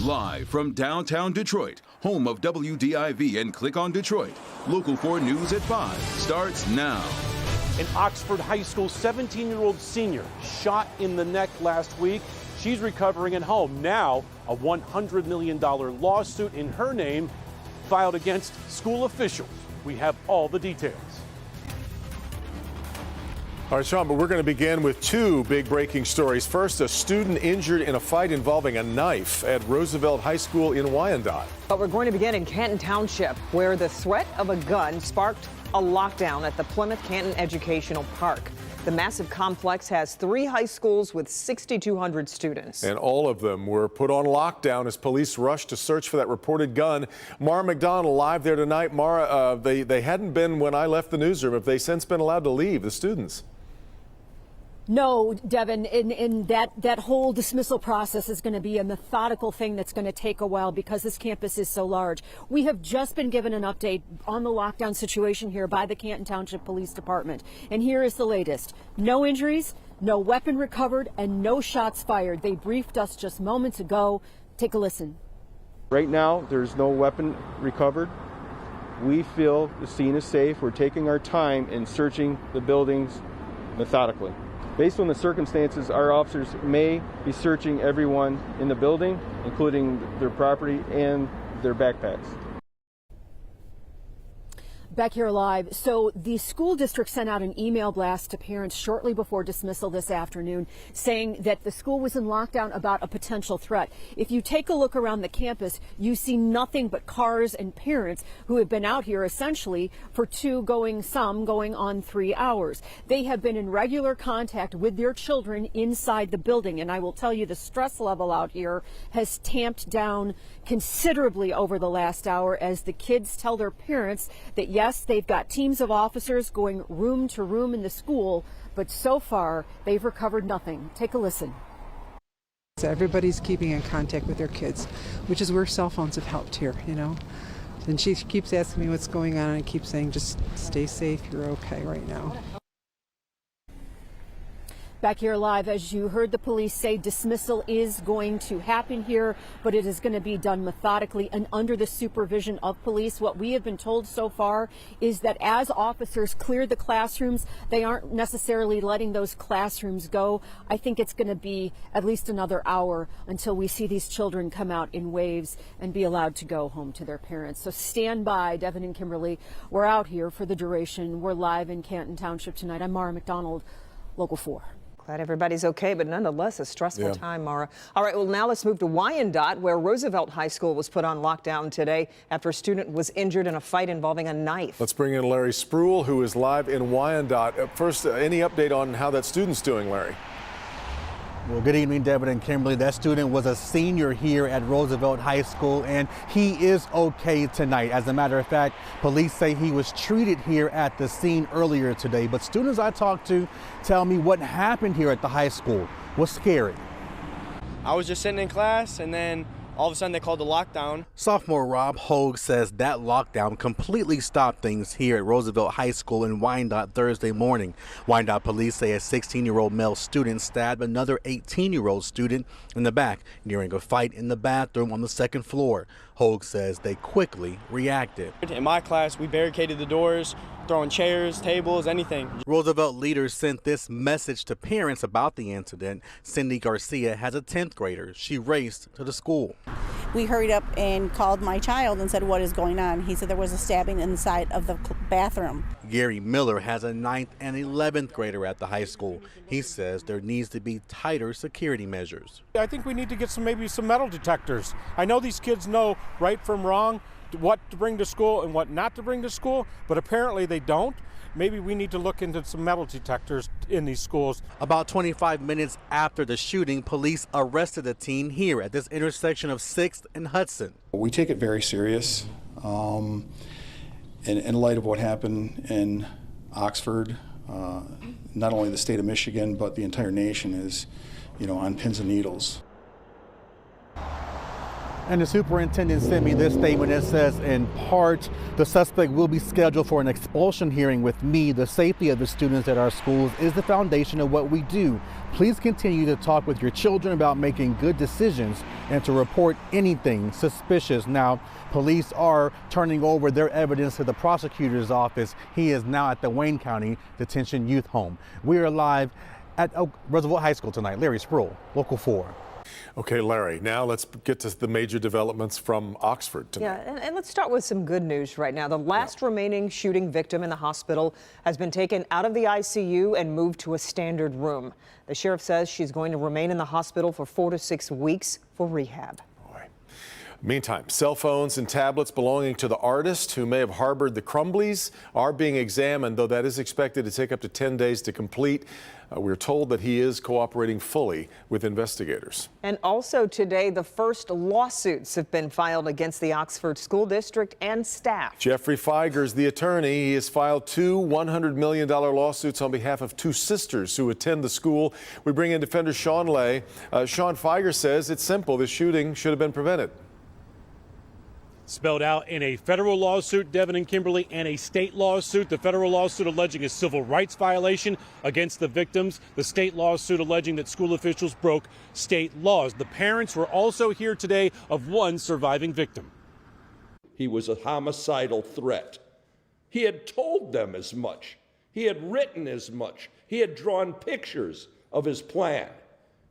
Live from downtown Detroit, home of WDIV and Click on Detroit, Local 4 News at 5 starts now. An Oxford High School 17-year-old senior shot in the neck last week. She's recovering at home. Now, a $100 million lawsuit in her name filed against school officials. We have all the details. All right, Sean, but we're going to begin with two big breaking stories. First, a student injured in a fight involving a knife at Roosevelt High School in Wyandotte. But we're going to begin in Canton Township, where the threat of a gun sparked a lockdown at the Plymouth Canton Educational Park. The massive complex has 3 high schools with 6,200 students. And all of them were put on lockdown as police rushed to search for that reported gun. Mara McDonald live there tonight. Mara, they hadn't been when I left the newsroom. Have they since been allowed to leave, the students? No, Devin, in that whole dismissal process is going to be a methodical thing that's going to take a while because this campus is so large. We have just been given an update on the lockdown situation here by the Canton Township Police Department. And here is the latest. No injuries, no weapon recovered, and no shots fired. They briefed us just moments ago. Take a listen. Right now, there's no weapon recovered. We feel the scene is safe. We're taking our time in searching the buildings methodically. Based on the circumstances, our officers may be searching everyone in the building, including their property and their backpacks. Back here live. So the school district sent out an email blast to parents shortly before dismissal this afternoon saying that the school was in lockdown about a potential threat. If you take a look around the campus, you see nothing but cars and parents who have been out here essentially for going on 3 hours. They have been in regular contact with their children inside the building. And I will tell you, the stress level out here has tamped down considerably over the last hour as the kids tell their parents that yes, they've got teams of officers going room to room in the school, but so far they've recovered nothing. Take a listen. So everybody's keeping in contact with their kids, which is where cell phones have helped here, you know. And she keeps asking me what's going on, and I keep saying, just stay safe, you're okay right now. Back here live, as you heard the police say, dismissal is going to happen here, but it is going to be done methodically and under the supervision of police. What we have been told so far is that as officers clear the classrooms, they aren't necessarily letting those classrooms go. I think it's going to be at least another hour until we see these children come out in waves and be allowed to go home to their parents. So stand by, Devin and Kimberly. We're out here for the duration. We're live in Canton Township tonight. I'm Mara McDonald, Local 4. Glad everybody's okay, but nonetheless a stressful time, Mara. All right, well, now let's move to Wyandotte, where Roosevelt High School was put on lockdown today after a student was injured in a fight involving a knife. Let's bring in Larry Spruill, who is live in Wyandotte. First, any update on how that student's doing, Larry? Well, good evening, Devin and Kimberly. That student was a senior here at Roosevelt High School, and he is okay tonight. As a matter of fact, police say he was treated here at the scene earlier today. But students I talked to tell me what happened here at the high school was scary. I was just sitting in class, and then all of a sudden they called the lockdown. Sophomore Rob Hogue says that lockdown completely stopped things here at Roosevelt High School in Wyandotte Thursday morning. Wyandotte police say a 16-year-old male student stabbed another 18-year-old student in the back during a fight in the bathroom on the 2nd floor. Hogue says they quickly reacted. In my class, we barricaded the doors, throwing chairs, tables, anything. Roosevelt leaders sent this message to parents about the incident. Cindy Garcia has a 10th grader. She raced to the school. We hurried up and called my child and said, what is going on? He said there was a stabbing inside of the bathroom. Gary Miller has a 9th and 11th grader at the high school. He says there needs to be tighter security measures. I think we need to get maybe some metal detectors. I know these kids know right from wrong, what to bring to school and what not to bring to school, but apparently they don't. Maybe we need to look into some metal detectors in these schools. About 25 minutes after the shooting, police arrested a teen here at this intersection of 6th and Hudson. We take it very serious. In light of what happened in Oxford, not only the state of Michigan, but the entire nation is, on pins and needles. And the superintendent sent me this statement. It says, in part, the suspect will be scheduled for an expulsion hearing with me. The safety of the students at our schools is the foundation of what we do. Please continue to talk with your children about making good decisions and to report anything suspicious. Now, police are turning over their evidence to the prosecutor's office. He is now at the Wayne County Detention Youth Home. We are live at Roosevelt High School tonight. Larry Sproul, Local 4. Okay, Larry, now let's get to the major developments from Oxford tonight. Yeah, and let's start with some good news right now. The last remaining shooting victim in the hospital has been taken out of the ICU and moved to a standard room. The sheriff says she's going to remain in the hospital for 4 to 6 weeks for rehab. Meantime, cell phones and tablets belonging to the artist who may have harbored the Crumbleys are being examined, though that is expected to take up to 10 days to complete. We're told that he is cooperating fully with investigators. And also today, the first lawsuits have been filed against the Oxford School District and staff. Jeffrey Feiger's the attorney. He has filed 2 $100 million lawsuits on behalf of 2 sisters who attend the school. We bring in defender Sean Lay. Sean, Feiger says it's simple. The shooting should have been prevented. Spelled out in a federal lawsuit, Devin and Kimberly, and a state lawsuit. The federal lawsuit alleging a civil rights violation against the victims. The state lawsuit alleging that school officials broke state laws. The parents were also here today of one surviving victim. He was a homicidal threat. He had told them as much. He had written as much. He had drawn pictures of his plan,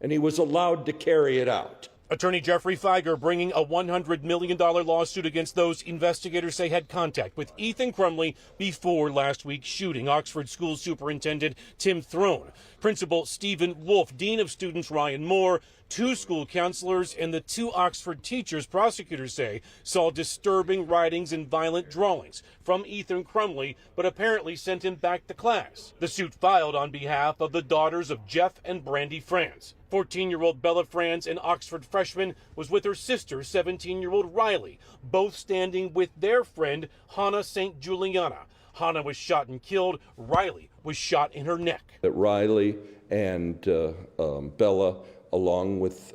and he was allowed to carry it out. Attorney Jeffrey Feiger bringing a $100 million lawsuit against those investigators say had contact with Ethan Crumley before last week's shooting. Oxford School Superintendent Tim Throne, Principal Stephen Wolf, Dean of Students Ryan Moore, 2 school counselors, and the 2 Oxford teachers, prosecutors say, saw disturbing writings and violent drawings from Ethan Crumley, but apparently sent him back to class. The suit filed on behalf of the daughters of Jeff and Brandy Franz. 14-year-old Bella Franz, an Oxford freshman, was with her sister, 17-year-old Riley, both standing with their friend, Hannah St. Juliana. Hannah was shot and killed. Riley was shot in her neck. That Riley and Bella, along with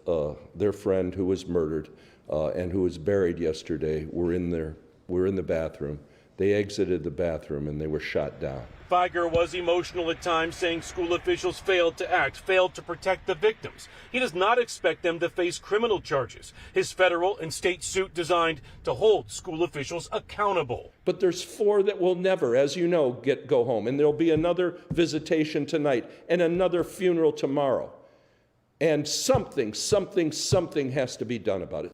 their friend who was murdered and who was buried yesterday, were in the bathroom. They exited the bathroom and they were shot down. Feiger was emotional at times, saying school officials failed to act, failed to protect the victims. He does not expect them to face criminal charges. His federal and state suit designed to hold school officials accountable. But there's 4 that will never, as you know, go home. And there'll be another visitation tonight and another funeral tomorrow. And something has to be done about it.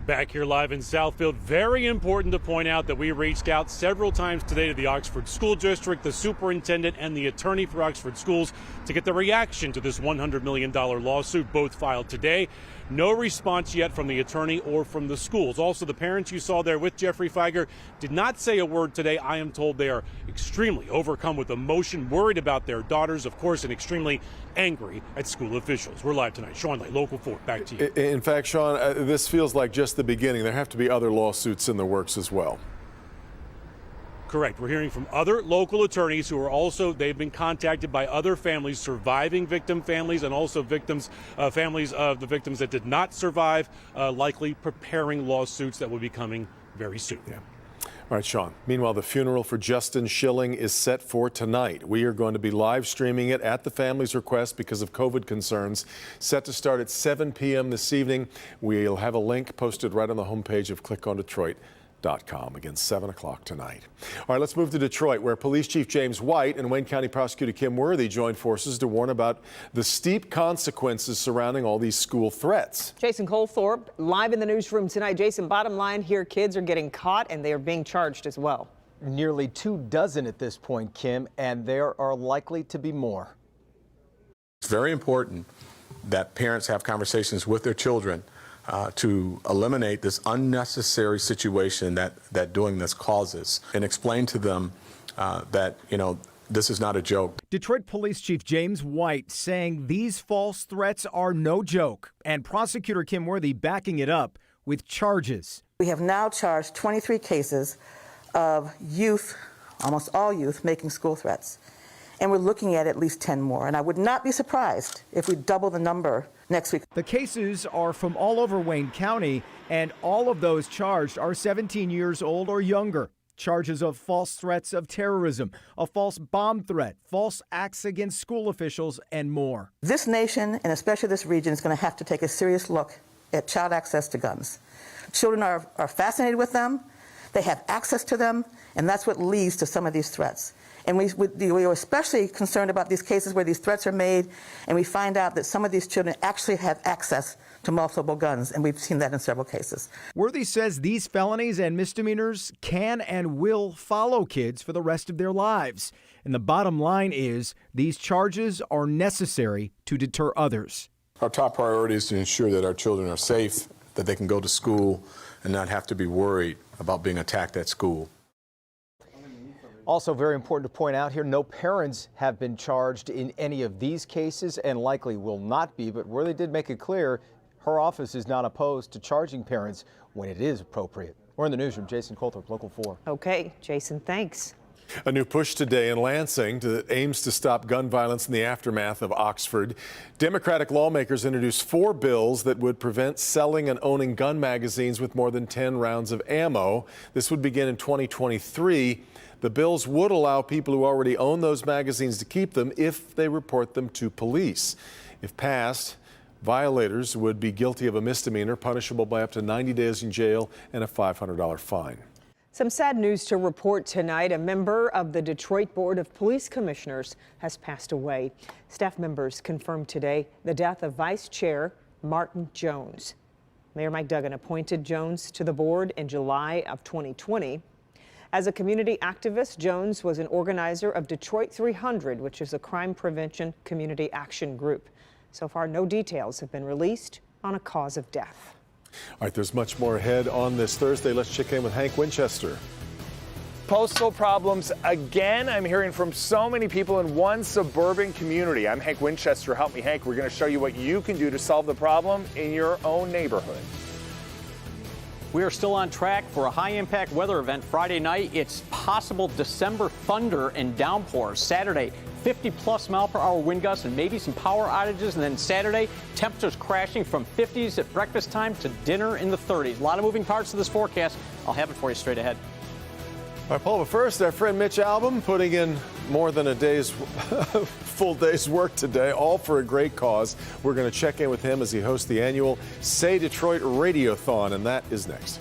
Back here live in Southfield, very important to point out that we reached out several times today to the Oxford School District, the superintendent, and the attorney for Oxford Schools to get the reaction to this $100 million lawsuit, both filed today. No response yet from the attorney or from the schools. Also, the parents you saw there with Jeffrey Feiger did not say a word today. I am told they are extremely overcome with emotion, worried about their daughters, of course, and extremely angry at school officials. We're live tonight. Sean Lay, Local 4, back to you. In fact, Sean, this feels like just the beginning. There have to be other lawsuits in the works as well. Correct. We're hearing from other local attorneys who are also, they've been contacted by other families, surviving victim families, and also victims, families of the victims that did not survive, likely preparing lawsuits that will be coming very soon. Yeah. All right, Sean. Meanwhile, the funeral for Justin Schilling is set for tonight. We are going to be live streaming it at the family's request because of COVID concerns. Set to start at 7 p.m. this evening. We'll have a link posted right on the homepage of ClickOnDetroit.com. Again, 7 o'clock tonight. All right, let's move to Detroit, where Police Chief James White and Wayne County Prosecutor Kim Worthy joined forces to warn about the steep consequences surrounding all these school threats. Jason Colthorpe live in the newsroom tonight. Jason, bottom line here, kids are getting caught and they are being charged as well. Nearly 24 at this point, Kim, and there are likely to be more. It's very important that parents have conversations with their children to eliminate this unnecessary situation that doing this causes, and explain to them that, this is not a joke. Detroit Police Chief James White saying these false threats are no joke, and Prosecutor Kim Worthy backing it up with charges. We have now charged 23 cases of youth, almost all youth, making school threats. And we're looking at least 10 more. And I would not be surprised if we double the number next week. The cases are from all over Wayne County, and all of those charged are 17 years old or younger. Charges of false threats of terrorism, a false bomb threat, false acts against school officials, and more. This nation, and especially this region, is going to have to take a serious look at child access to guns. Children are fascinated with them, they have access to them, and that's what leads to some of these threats. And we are especially concerned about these cases where these threats are made, and we find out that some of these children actually have access to multiple guns, and we've seen that in several cases. Worthy says these felonies and misdemeanors can and will follow kids for the rest of their lives. And the bottom line is these charges are necessary to deter others. Our top priority is to ensure that our children are safe, that they can go to school and not have to be worried about being attacked at school. Also very important to point out here, no parents have been charged in any of these cases and likely will not be, but Worthy did make it clear her office is not opposed to charging parents when it is appropriate. We're in the newsroom. Jason Colthorpe, Local 4. Okay, Jason, thanks. A new push today in Lansing that aims to stop gun violence in the aftermath of Oxford. Democratic lawmakers introduced 4 bills that would prevent selling and owning gun magazines with more than 10 rounds of ammo. This would begin in 2023. The bills would allow people who already own those magazines to keep them if they report them to police. If passed, violators would be guilty of a misdemeanor punishable by up to 90 days in jail and a $500 fine. Some sad news to report tonight. A member of the Detroit Board of Police Commissioners has passed away. Staff members confirmed today the death of Vice Chair Martin Jones. Mayor Mike Duggan appointed Jones to the board in July of 2020. As a community activist, Jones was an organizer of Detroit 300, which is a crime prevention community action group. So far, no details have been released on a cause of death. All right, there's much more ahead on this Thursday. Let's check in with Hank Winchester. Postal problems again. I'm hearing from so many people in one suburban community. I'm Hank Winchester. Help me, Hank. We're going to show you what you can do to solve the problem in your own neighborhood. We are still on track for a high-impact weather event Friday night. It's possible December thunder and downpours. Saturday, 50-plus mile-per-hour wind gusts and maybe some power outages. And then Saturday, temperatures crashing from 50s at breakfast time to dinner in the 30s. A lot of moving parts to this forecast. I'll have it for you straight ahead. All right, Paul, but first, our friend Mitch Albom putting in more than a day's full day's work today, all for a great cause. We're going to check in with him as he hosts the annual Say Detroit Radiothon, and that is next.